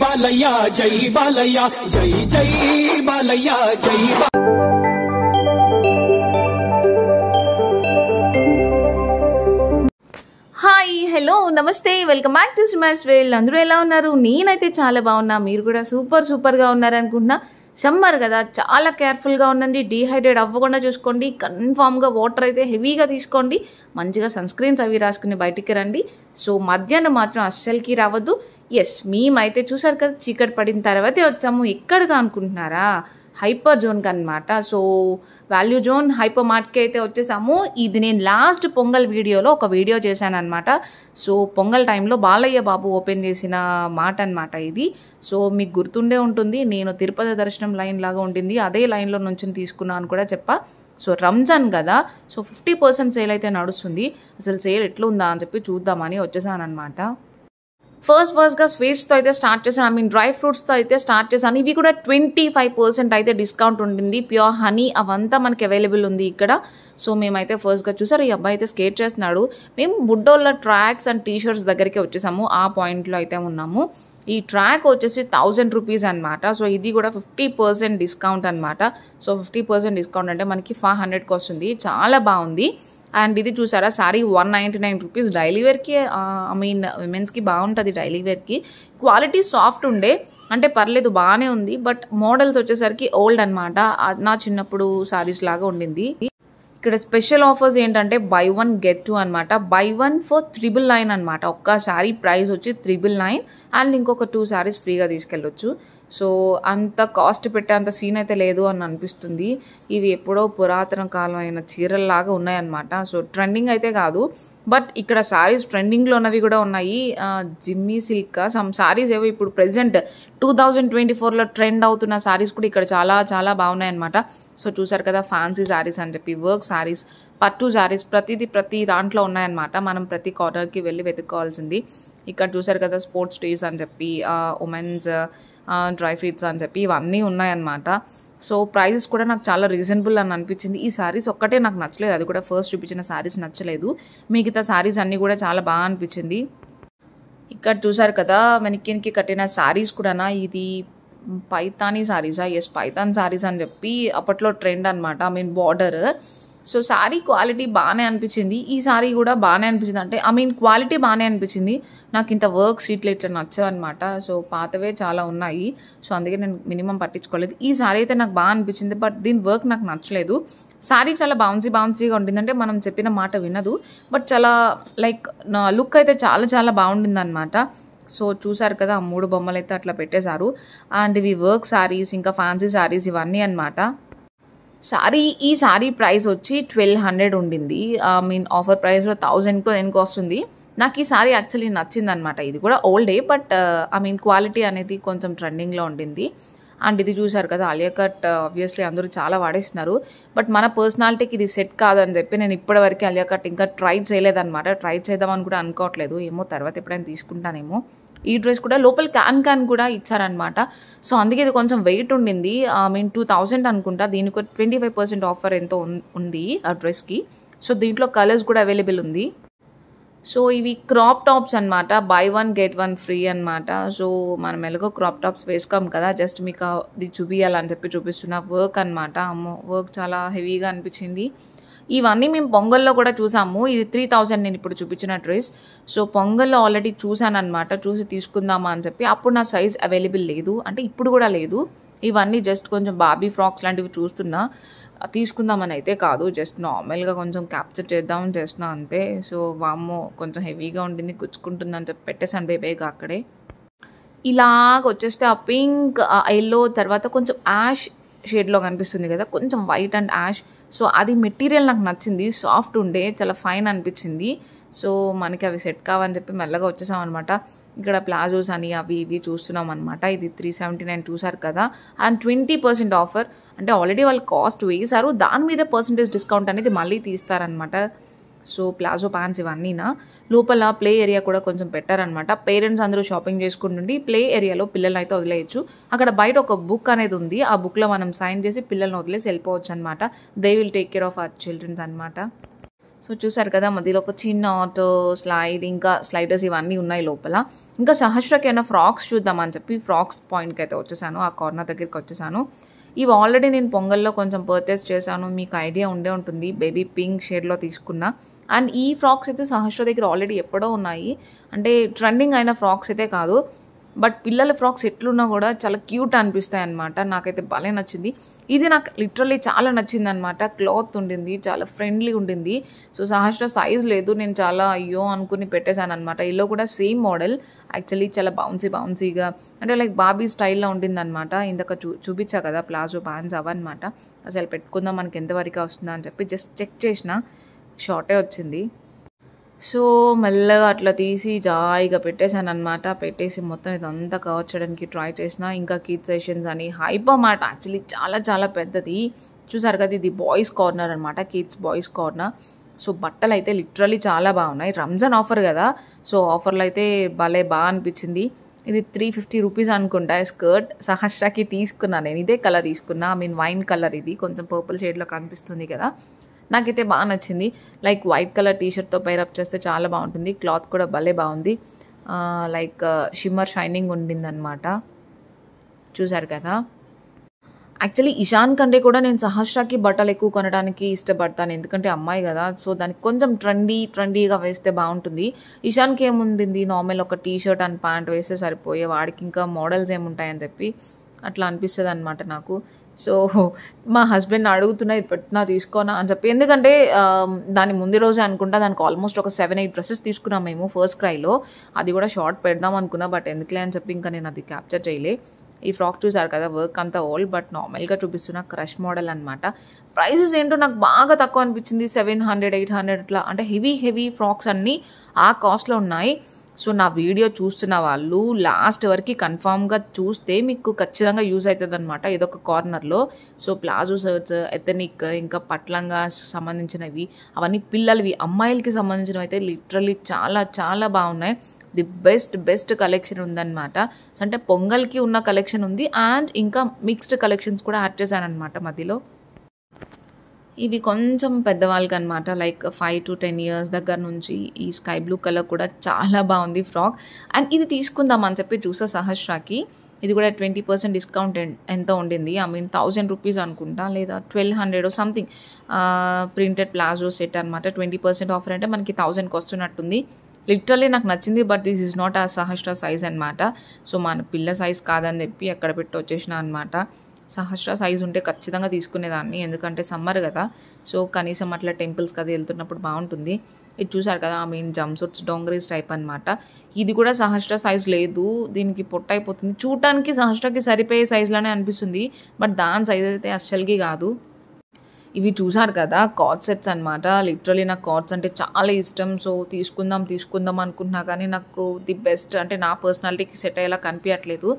బాలయ్య జై బాలయ్య జై జై బాలయ్య జై హాయ్ హలో నమస్తే వెల్కమ్ బ్యాక్ టు స్మాష్ వేల్. అందరూ ఎలా ఉన్నారు? నేనైతే చాలా బాగున్నా. మీరు కూడా సూపర్గా ఉన్నారనుకుంటున్నా. సమ్మర్ కదా, చాలా కేర్ఫుల్గా ఉండండి. డీహైడ్రేట్ అవ్వకుండా చూసుకోండి. కన్ఫామ్గా వాటర్ అయితే హెవీగా తీసుకోండి. మంచిగా సన్ స్క్రీన్స్ అవి రాసుకుని బయటికి రండి. సో మధ్యాహ్నం మాత్రం అస్సలకి రావద్దు. ఎస్, మేమైతే చూసారు కదా, చీకటి పడిన తర్వాతే వచ్చాము. ఎక్కడిగా అనుకుంటున్నారా? హైపర్ జోన్కి అనమాట. సో వాల్యూ జోన్ హైపర్ మార్ట్కి అయితే వచ్చేసాము. ఇది నేను లాస్ట్ పొంగల్ వీడియోలో ఒక వీడియో చేశాను అనమాట. సో పొంగల్ టైంలో బాలయ్య బాబు ఓపెన్ చేసిన మాట అనమాట ఇది. సో మీకు గుర్తుండే ఉంటుంది, నేను తిరుపతి దర్శనం లైన్ లాగా ఉంటుంది, అదే లైన్లో నుంచి తీసుకున్నాను కూడా చెప్పా. సో రంజాన్ కదా, సో 50% సేల్ అయితే నడుస్తుంది. అసలు సేల్ ఎట్లా ఉందా అని చెప్పి చూద్దామని వచ్చేసాను అనమాట. ఫస్ట్గా స్వీట్స్తో అయితే స్టార్ట్ చేశాను. డ్రై ఫ్రూట్స్తో అయితే స్టార్ట్ చేశాను. ఇవి కూడా 25% అయితే డిస్కౌంట్ ఉంటుంది. ప్యూర్ హనీ అవంతా మనకి అవైలబుల్ ఉంది ఇక్కడ. సో మేమైతే ఫస్ట్గా చూసారు, ఈ అబ్బాయి అయితే స్కేట్ చేస్తున్నాడు. మేము బుడ్డోళ్ళ ట్రాక్స్ అండ్ టీషర్ట్స్ దగ్గరికి వచ్చేసాము. ఆ పాయింట్లో అయితే ఉన్నాము. ఈ ట్రాక్ వచ్చేసి 1000 రూపీస్ అనమాట. సో ఇది కూడా 50% డిస్కౌంట్ అనమాట. సో 50% డిస్కౌంట్ అంటే మనకి 500కి వస్తుంది. చాలా బాగుంది. అండ్ ఇది చూసారా, సారీ 199 రూపీస్. డైలీ వేర్కి విమెన్స్కి బాగుంటుంది. డైలీ వేర్కి క్వాలిటీ సాఫ్ట్ ఉండే, అంటే పర్లేదు బాగానే ఉంది. బట్ మోడల్స్ వచ్చేసరికి ఓల్డ్ అనమాట. నా చిన్నప్పుడు సారీస్ లాగా ఉండింది. ఇక్కడ స్పెషల్ ఆఫర్స్ ఏంటంటే బై 1 get 2 అనమాట. బై 1 for 999 అనమాట. ఒక్క శారీ ప్రైస్ వచ్చి 999 అండ్ ఇంకొక 2 శారీస్ ఫ్రీగా తీసుకెళ్ళొచ్చు. సో అంత కాస్ట్ పెట్టే అంత సీన్ అయితే లేదు అని అనిపిస్తుంది. ఇవి ఎప్పుడో పురాతన కాలం అయిన చీరల్లాగా ఉన్నాయన్నమాట. సో ట్రెండింగ్ అయితే కాదు, బట్ ఇక్కడ శారీస్ ట్రెండింగ్లో ఉన్నవి కూడా ఉన్నాయి. జిమ్మీ సిల్క్ సమ్ శారీస్ ఏవో ఇప్పుడు ప్రెజెంట్ 2024లో ట్రెండ్ అవుతున్న శారీస్ కూడా ఇక్కడ చాలా చాలా బాగున్నాయి అనమాట. సో చూసారు కదా, ఫ్యాన్సీ శారీస్ అని చెప్పి, వర్క్ శారీస్, పట్టు శారీస్, ప్రతి దాంట్లో ఉన్నాయన్నమాట. మనం ప్రతి కార్నర్కి వెళ్ళి వెతుక్కోవాల్సింది. ఇక్కడ చూసారు కదా, స్పోర్ట్స్ టీస్ అని చెప్పి, ఉమెన్స్ డ్రై ఫ్రూట్స్ అని చెప్పి ఇవన్నీ ఉన్నాయన్నమాట. సో ప్రైజెస్ కూడా నాకు చాలా రీజనబుల్ అని అనిపించింది. ఈ శారీస్ ఒక్కటే నాకు నచ్చలేదు, అది కూడా ఫస్ట్ చూపించిన శారీస్ నచ్చలేదు. మిగతా శారీస్ అన్నీ కూడా చాలా బాగా అనిపించింది. ఇక్కడ చూసారు కదా, వెనక్కి కట్టిన శారీస్ కూడా, ఇది పైతానీ శారీసా? ఎస్, పైతాన్ శారీస్ అని చెప్పి అప్పట్లో ట్రెండ్ అనమాట. బార్డర్. సో శారీ క్వాలిటీ బాగానే అనిపించింది. ఈ శారీ కూడా బాగానే అనిపించింది. అంటే క్వాలిటీ బాగానే అనిపించింది. నాకు ఇంత వర్క్ షీట్లు ఇట్లా నచ్చవు అనమాట. సో పాతవే చాలా ఉన్నాయి. సో అందుకే నేను మినిమం పట్టించుకోలేదు. ఈ శారీ అయితే నాకు బాగా అనిపించింది, బట్ దీని వర్క్ నాకు నచ్చలేదు. శారీ చాలా బౌన్సీగా ఉంటుంది, అంటే మనం చెప్పిన మాట వినదు. బట్ చాలా లైక్ నా లుక్ అయితే చాలా చాలా బాగుంటుంది అనమాట. సో చూసారు కదా, 3 బొమ్మలు అయితే అట్లా పెట్టేశారు. అండ్ ఇవి వర్క్ శారీస్, ఇంకా ఫ్యాన్సీ శారీస్ ఇవన్నీ అనమాట. ఈ శారీ ప్రైస్ వచ్చి 1200 ఉండింది. ఆఫర్ ప్రైస్లో 1000కు ఎన్నికి వస్తుంది. నాకు ఈ శారీ యాక్చువల్లీ నచ్చింది అనమాట. ఇది కూడా ఓల్డే, బట్ క్వాలిటీ అనేది కొంచెం ట్రెండింగ్లో ఉండింది. అండ్ ఇది చూసారు కదా, ఆలియా కట్ ఆబ్వియస్లీ అందరూ చాలా వాడేస్తున్నారు. బట్ మన పర్సనాలిటీకి ఇది సెట్ కాదని చెప్పి నేను ఇప్పటివరకు ఆలియా కట్ ఇంకా ట్రై చేయలేదన్నమాట. ట్రై చేద్దామని కూడా అనుకోవట్లేదు. ఏమో తర్వాత ఎప్పుడైనా తీసుకుంటానేమో. ఈ డ్రెస్ కూడా లోపల క్యాన్ కూడా ఇచ్చారనమాట. సో అందుకే ఇది కొంచెం వెయిట్ ఉండింది. 2000 అనుకుంటా. దీనికి 25% ఆఫర్ ఎంతో ఉంది ఆ డ్రెస్కి. సో దీంట్లో కలర్స్ కూడా అవైలబుల్ ఉంది. సో ఇవి క్రాప్ టాప్స్ అనమాట. బై 1 get 1 ఫ్రీ అనమాట. సో మనం ఎలాగో క్రాప్ టాప్స్ వేసుకోం కదా, జస్ట్ మీకు అది చూపించాలని చెప్పి చూపిస్తున్న వర్క్ అనమాట. వర్క్ చాలా హెవీగా అనిపించింది. ఇవన్నీ మేము పొంగల్లో కూడా చూసాము. ఇది 3000 నేను ఇప్పుడు చూపించిన డ్రెస్. సో పొంగల్లో ఆల్రెడీ చూసాను అనమాట. చూసి తీసుకుందామా అని చెప్పి. అప్పుడు నా సైజ్ అవైలబుల్ లేదు, అంటే ఇప్పుడు కూడా లేదు. ఇవన్నీ జస్ట్ కొంచెం బాబీ ఫ్రాక్స్ లాంటివి చూస్తున్నా. తీసుకుందామని అయితే కాదు, జస్ట్ నార్మల్గా కొంచెం క్యాప్చర్ చేద్దామని చేస్తున్నా అంతే. సో వామ్మో కొంచెం హెవీగా ఉంటుంది, గుచ్చుకుంటుందని చెప్పి పెట్టేసాను బేబీగా అక్కడే. ఇలాగ వచ్చేస్తే ఆ పింక్, ఎల్లో తర్వాత కొంచెం యాష్ షేడ్లో కనిపిస్తుంది కదా, కొంచెం వైట్ అండ్ యాష్. సో అది మెటీరియల్ నాకు నచ్చింది, సాఫ్ట్ ఉండే, చాలా ఫైన్ అనిపించింది. సో మనకి అవి సెట్ కావని చెప్పి మెల్లగా వచ్చేసాం అనమాట. ఇక్కడ ప్లాజోస్ అని అవి ఇవి చూస్తున్నాం అనమాట. ఇది 379 చూసారు కదా. అండ్ 20% ఆఫర్, అంటే ఆల్రెడీ వాళ్ళు కాస్ట్ వేశారు, దాని మీద పర్సెంటేజ్ డిస్కౌంట్ అనేది మళ్ళీ తీస్తారనమాట. సో ప్లాజో ప్యాంట్స్ ఇవన్నీనా. లోపల ప్లే ఏరియా కూడా కొంచెం పెట్టారనమాట. పేరెంట్స్ అందరూ షాపింగ్ చేసుకుంటుండి ప్లే ఏరియాలో పిల్లల్ని అయితే వదిలేయచ్చు. అక్కడ బయట ఒక బుక్ అనేది ఉంది. ఆ బుక్లో మనం సైన్ చేసి పిల్లల్ని వదిలేసి వెళ్ళిపోవచ్చు అనమాట. They will take care of our childrens అనమాట. సో చూసారు కదా, మధ్యలో ఒక చిన్న ఆటో స్లైడ్, ఇంకా స్లైడర్స్ ఇవన్నీ ఉన్నాయి లోపల. ఇంకా సహస్రకి ఏమైనా ఫ్రాక్స్ చూద్దామని చెప్పి ఫ్రాక్స్ పాయింట్కి అయితే వచ్చేసాను, ఆ కార్నర్ దగ్గరికి వచ్చేసాను. ఇవి ఆల్రెడీ నేను పొంగల్లో కొంచెం పర్చేస్ చేశాను, మీకు ఐడియా ఉండే ఉంటుంది. బేబీ పింక్ షేడ్లో తీసుకున్నా. అండ్ ఈ ఫ్రాక్స్ అయితే సహస్ర దగ్గర ఆల్రెడీ ఎప్పుడో ఉన్నాయి, అంటే ట్రెండింగ్ అయిన ఫ్రాక్స్ అయితే కాదు. బట్ పిల్లల ఫ్రాక్స్ ఎట్లున్నా కూడా చాలా క్యూట్ అనిపిస్తాయి అనమాట. నాకైతే భలే నచ్చింది. ఇది నాకు లిటరల్లీ చాలా నచ్చింది అనమాట. క్లాత్ ఉండింది, చాలా ఫ్రెండ్లీ ఉండింది. సో సహస్ర సైజ్ లేదు, నేను చాలా అయ్యో అనుకుని పెట్టేశాను అనమాట. ఇల్లో కూడా సేమ్ మోడల్, యాక్చువల్లీ చాలా బౌన్సీగా, అంటే లైక్ బాబీ స్టైల్లో ఉండింది అనమాట. ఇందాక చూపించా కదా ప్లాజో ప్యాంట్స్ అవన్నమాట. అసలు పెట్టుకుందాం మనకి ఎంతవరకు వస్తుందా అని చెప్పి జస్ట్ చెక్ చేసిన, షార్టే వచ్చింది. సో మెల్లగా అట్లా తీసి జాయిగా పెట్టేశాను అనమాట. పెట్టేసి మొత్తం ఇదంతా కవర్ చేయడానికి ట్రై చేసిన. ఇంకా కిడ్స్ సెషన్స్ అని హైపర్ మార్ట్ యాక్చువల్లీ చాలా పెద్దది. చూసారు కదా, ఇది బాయ్స్ కార్నర్ అనమాట, కిడ్స్ బాయ్స్ కార్నర్. సో బట్టలు అయితే లిటరల్లీ చాలా బాగున్నాయి. రంజాన్ ఆఫర్ కదా, సో ఆఫర్లో అయితే బాగా అనిపించింది. ఇది 350 రూపీస్ అనుకుంటా స్కర్ట్. సహస్రకి తీసుకున్నా నేను, ఇదే కలర్ తీసుకున్నా, ఐ మీన్ వైన్ కలర్. ఇది కొంచెం పర్పుల్ షేడ్లో కనిపిస్తుంది కదా, నాకైతే బాగా నచ్చింది. లైక్ వైట్ కలర్ టీషర్ట్తో పైరప్ చేస్తే చాలా బాగుంటుంది. క్లాత్ కూడా భలే బాగుంది, లైక్ షిమ్మర్ షైనింగ్ ఉండిందనమాట. చూసారు కదా, యాక్చువల్లీ ఇషాన్ కంటే కూడా నేను సహస్రకి బట్టలు ఎక్కువ కొనడానికి ఇష్టపడతాను, ఎందుకంటే అమ్మాయి కదా. సో దానికి కొంచెం ట్రెండీగా వేస్తే బాగుంటుంది. ఇషాన్కి ఏముంటుంది, నార్మల్ ఒక టీషర్ట్ అండ్ ప్యాంట్ వేస్తే సరిపోయే, వాడికి ఇంకా మోడల్స్ ఏముంటాయని చెప్పి అట్లా అనిపిస్తుంది అనమాట నాకు. సో మా హస్బెండ్ అడుగుతున్నా, ఇది పెట్టినా తీసుకోనా అని చెప్పి, ఎందుకంటే దాని ముందు రోజే అనుకుంటా దానికి ఆల్మోస్ట్ ఒక 7-8 డ్రెస్సెస్ తీసుకున్నాం మేము ఫస్ట్ క్రైలో. అది కూడా షార్ట్ పెడదాం అనుకున్నా, బట్ ఎందుకులే అని చెప్పి ఇంకా నేను అది క్యాప్చర్ చేయలే. ఈ ఫ్రాక్ చూసారు కదా, వర్క్ అంతా ఓల్డ్, బట్ నార్మల్గా చూపిస్తున్న క్రష్ మోడల్ అనమాట. ప్రైజెస్ ఏంటో నాకు బాగా తక్కువ అనిపించింది, 700, 800 అట్లా, అంటే హెవీ ఫ్రాక్స్ అన్నీ ఆ కాస్ట్లో ఉన్నాయి. సో నా వీడియో చూస్తున్న వాళ్ళు లాస్ట్ వరకు కన్ఫామ్గా చూస్తే మీకు ఖచ్చితంగా యూజ్ అవుతుంది అనమాట. ఇదొక కార్నర్లో. సో ప్లాజో షర్ట్స్, ఎథనిక్, ఇంకా పట్లంగా సంబంధించినవి, అవన్నీ పిల్లలవి, అమ్మాయిలకి సంబంధించినవి అయితే లిటరల్లీ చాలా బాగున్నాయి. ది బెస్ట్ కలెక్షన్ ఉందన్నమాట. అంటే పొంగల్కి ఉన్న కలెక్షన్ ఉంది, అండ్ ఇంకా మిక్స్డ్ కలెక్షన్స్ కూడా యాడ్ చేశాను అనమాట మధ్యలో. ఇవి కొంచెం పెద్దవాళ్ళకి అనమాట, లైక్ 5 to 10 years దగ్గర నుంచి. ఈ స్కై బ్లూ కలర్ కూడా చాలా బాగుంది ఫ్రాక్. అండ్ ఇది తీసుకుందాం అని చెప్పి చూసా సహస్రకి. ఇది కూడా 20% డిస్కౌంట్ ఎంత ఉండింది, ఐ మీన్ 1000 రూపీస్ అనుకుంటా, లేదా 1200 సంథింగ్. ప్రింటెడ్ ప్లాజో సెట్ అనమాట. 20% ఆఫర్ అంటే మనకి 1000కి వస్తున్నట్టుంది. లిటరల్లీ నాకు నచ్చింది, బట్ దిస్ ఈజ్ నాట్ ఆ సహస్ర సైజ్ అనమాట. సో మన పిల్ల సైజ్ కాదని చెప్పి ఎక్కడ పెట్టి వచ్చేసిన అనమాట. సహస్ర సైజ్ ఉంటే ఖచ్చితంగా తీసుకునేదాన్ని, ఎందుకంటే సమ్మర్ కదా. సో కనీసం అట్లా టెంపుల్స్కి అది వెళ్తున్నప్పుడు బాగుంటుంది. ఇది చూసారు కదా, I mean jump suits dungarees type అనమాట. ఇది కూడా సహస్ర సైజ్ లేదు, దీనికి పొట్ట అయిపోతుంది. చూడటానికి సహస్రకి సరిపోయే సైజ్లోనే అనిపిస్తుంది, బట్ దాని సైజ్ అయితే అస్సలకి కాదు. ఇవి చూసారు కదా, కార్డ్ సెట్స్ అనమాట. లిటరలీ నాకు కార్డ్స్ అంటే చాలా ఇష్టం. సో తీసుకుందాం అనుకుంటున్నా, కానీ నాకు ది బెస్ట్ అంటే నా పర్సనాలిటీకి సెట్ అయ్యేలా కనిపించట్లేదు.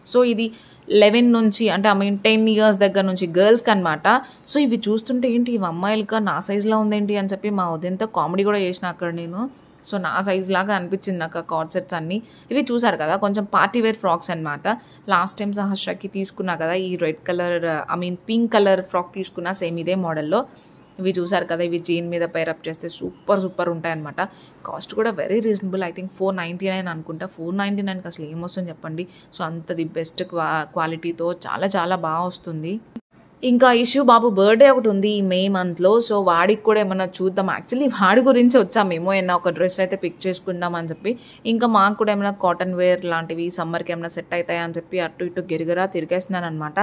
సో ఇది 11 నుంచి, అంటే ఐ మీన్ 10 years దగ్గర నుంచి గర్ల్స్కి అనమాట. సో ఇవి చూస్తుంటే ఏంటి ఇవి అమ్మాయిలకా, నా సైజులో ఉందేంటి అని చెప్పి మా ఉదయంతో కామెడీ కూడా చేసిన అక్కడ నేను. సో నా సైజ్ లాగా అనిపించింది నాకు ఆ కార్డ్ సెట్స్ అన్నీ. ఇవి చూసారు కదా, కొంచెం పార్టీ వేర్ ఫ్రాక్స్ అనమాట. లాస్ట్ టైం సహస్రకి తీసుకున్నా కదా, ఈ red colour, I mean pink colour frock తీసుకున్నా, సేమ్ ఇదే మోడల్లో. ఇవి చూసారు కదా, ఇవి జీన్ మీద పైరప్ చేస్తే సూపర్ ఉంటాయన్నమాట. కాస్ట్ కూడా వెరీ రీజనబుల్, ఐ థింక్ 499 అనుకుంటా. 499కి అసలు ఏమొస్తుంది చెప్పండి. సో అంత ది బెస్ట్ క్వాలిటీతో చాలా బాగా వస్తుంది. ఇంకా ఇష్యూ బాబు బర్త్డే ఒకటి ఉంది ఈ మే మంత్లో. సో వాడికి కూడా ఏమన్నా చూద్దాం, యాక్చువల్లీ వాడి గురించి వచ్చామేమో, ఏమన్నా ఒక డ్రెస్ అయితే పిక్ చేసుకుందాం అని చెప్పి. ఇంకా మాకు కూడా ఏమైనా కాటన్ వేర్ లాంటివి సమ్మర్కి ఏమైనా సెట్ అవుతాయి అని చెప్పి అటు ఇటు తిరిగేస్తున్నాను అనమాట.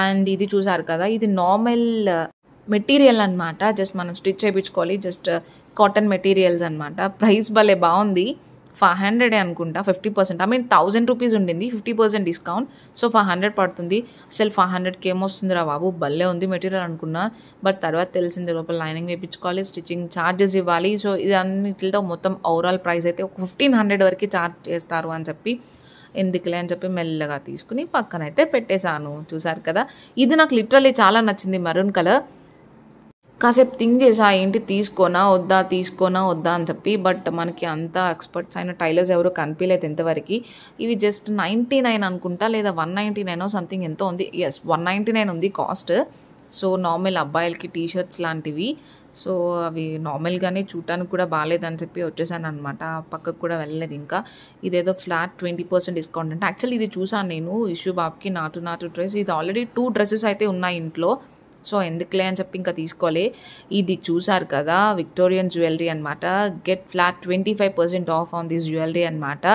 అండ్ ఇది చూసారు కదా, ఇది నార్మల్ మెటీరియల్ అనమాట, జస్ట్ మనం స్టిచ్ చేయించుకోవాలి, జస్ట్ కాటన్ మెటీరియల్స్ అనమాట. ప్రైస్ భలే బాగుంది, 500 అనుకుంటా, 50%, ఐ మీన్ 1000 రూపీస్ ఉండింది, 50% డిస్కౌంట్. సో 500 పడుతుంది. అసలు 500కి ఏమొస్తుందిరా బాబు, భలే ఉంది మెటీరియల్ అనుకున్నా. బట్ తర్వాత తెలిసింది లోపల లైనింగ్ వేయించుకోవాలి, స్టిచ్చింగ్ ఛార్జెస్ ఇవ్వాలి. సో ఇది అన్నిటితో మొత్తం ఓవరాల్ ప్రైస్ అయితే ఒక 1500 వరకు ఛార్జ్ చేస్తారు అని చెప్పి, ఎందుకులే అని చెప్పి మెల్లగా తీసుకుని పక్కనైతే పెట్టేశాను. చూసారు కదా, ఇది నాకు లిటరల్లీ చాలా నచ్చింది, మెరూన్ కలర్. కాసేపు థింక్ చేసా, ఏంటి తీసుకోనా వద్దా అని చెప్పి. బట్ మనకి అంత ఎక్స్పర్ట్స్ అయిన టైలర్స్ ఎవరు కనిపించలేదు ఎంతవరకు. ఇవి జస్ట్ 99 అనుకుంటా, లేదా 199 సంథింగ్ ఎంతో ఉంది. ఎస్, 199 ఉంది కాస్ట్. సో నార్మల్ అబ్బాయిలకి టీషర్ట్స్ లాంటివి. సో అవి నార్మల్గానే చూడటానికి కూడా బాగాలేదని చెప్పి వచ్చేసాను అనమాట. పక్కకు కూడా వెళ్ళలేదు. ఇంకా ఇదేదో ఫ్లాట్ 20% డిస్కౌంట్ అంటే యాక్చువల్లీ ఇది చూసాను నేను ఇష్యూ బాబ్కి నాటు డ్రెస్. ఇది ఆల్రెడీ 2 డ్రెస్సెస్ అయితే ఉన్నాయి ఇంట్లో. సో ఎందుకులే అని చెప్పి ఇంకా తీసుకోలే. ఇది చూసారు కదా విక్టోరియన్ జ్యువెలరీ అనమాట. Get flat 25% of on this jewellery అనమాట.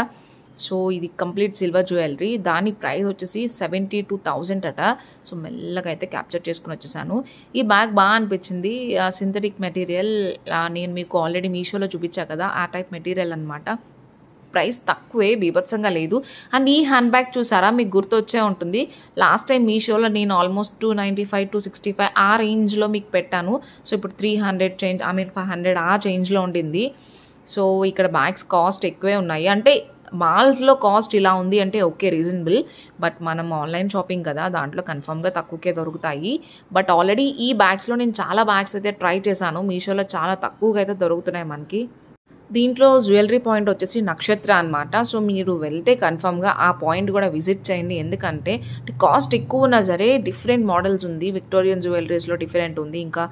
సో ఇది కంప్లీట్ సిల్వర్ జ్యువెలరీ. దాని ప్రైస్ వచ్చేసి 72,000 అట. సో మెల్లగా అయితే క్యాప్చర్ చేసుకుని వచ్చేసాను. ఈ బ్యాగ్ బాగా అనిపించింది. సింథటిక్ మెటీరియల్, నేను మీకు ఆల్రెడీ మీషోలో చూపించా కదా ఆ టైప్ మెటీరియల్ అనమాట. ప్రైస్ తక్కువే, బీభత్సంగా లేదు. అండ్ ఈ హ్యాండ్ బ్యాగ్ చూసారా, మీకు గుర్తొచ్చే ఉంటుంది. లాస్ట్ టైం మీషోలో నేను ఆల్మోస్ట్ 295 265 ఆ రేంజ్లో మీకు పెట్టాను. సో ఇప్పుడు 300 చేంజ్ 500 ఆ చేంజ్లో ఉండింది. సో ఇక్కడ బ్యాగ్స్ కాస్ట్ ఎక్కువే ఉన్నాయి. అంటే మాల్స్లో కాస్ట్ ఇలా ఉంది అంటే ఓకే రీజనబుల్, బట్ మనం ఆన్లైన్ షాపింగ్ కదా దాంట్లో కన్ఫర్మ్గా తక్కువకే దొరుకుతాయి. బట్ ఆల్రెడీ ఈ బ్యాగ్స్లో నేను చాలా బ్యాగ్స్ అయితే ట్రై చేశాను. మీషోలో చాలా తక్కువగా అయితే దొరుకుతున్నాయి మనకి. దీంట్లో జ్యువెలరీ పాయింట్ వచ్చేసి నక్షత్ర అనమాట. సో మీరు వెళ్తే కన్ఫర్మ్గా ఆ పాయింట్ కూడా విజిట్ చేయండి. ఎందుకంటే కాస్ట్ ఎక్కువ ఉన్నా సరే డిఫరెంట్ మోడల్స్ ఉంది. విక్టోరియన్ జ్యువెలరీస్లో డిఫరెంట్ ఉంది. ఇంకా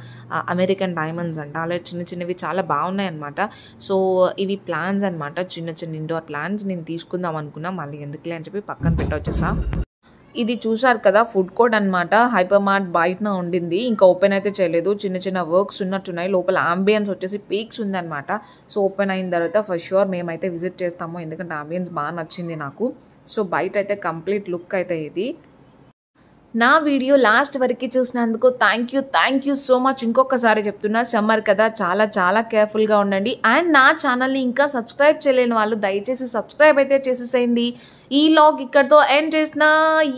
అమెరికన్ డైమండ్స్ అంట అలా చిన్నవి చాలా బాగున్నాయి అనమాట. సో ఇవి ప్లాన్స్ అనమాట, చిన్న ఇండోర్ ప్లాన్స్. నేను తీసుకుందాం అనుకున్నా, మళ్ళీ ఎందుకులే అని చెప్పి పక్కన పెట్టొచ్చేసా. ఇది చూసారు కదా ఫుడ్ కోర్ట్ అనమాట. హైపర్ మార్ట్ బయటన ఉండింది, ఇంకా ఓపెన్ అయితే చేయలేదు. చిన్న వర్క్స్ ఉన్నట్టున్నాయి. లోపల ఆంబియన్స్ వచ్చేసి పీక్స్ ఉందన్నమాట. సో ఓపెన్ అయిన తర్వాత ఫర్ ష్యూర్ మేమైతే విజిట్ చేస్తాము, ఎందుకంటే ఆంబియన్స్ బాగా నచ్చింది నాకు. సో బయట అయితే కంప్లీట్ లుక్ అయితే ఇది. నా వీడియో లాస్ట్ వరకు చూసినందుకు థ్యాంక్ యూ సో మచ్. ఇంకొకసారి చెప్తున్నా, సమ్మర్ కదా చాలా కేర్ఫుల్గా ఉండండి. అండ్ నా ఛానల్ని ఇంకా సబ్స్క్రైబ్ చేయలేని వాళ్ళు దయచేసి సబ్స్క్రైబ్ అయితే చేసేసేయండి. ఈ లాగ్ ఇక్కడితో ఎండ్ చేసిన.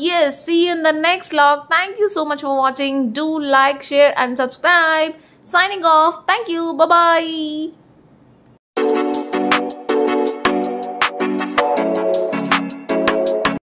yes, see you in the next log. Thank you so much for watching. Do like, share and subscribe. Signing off. Thank you. Bye bye.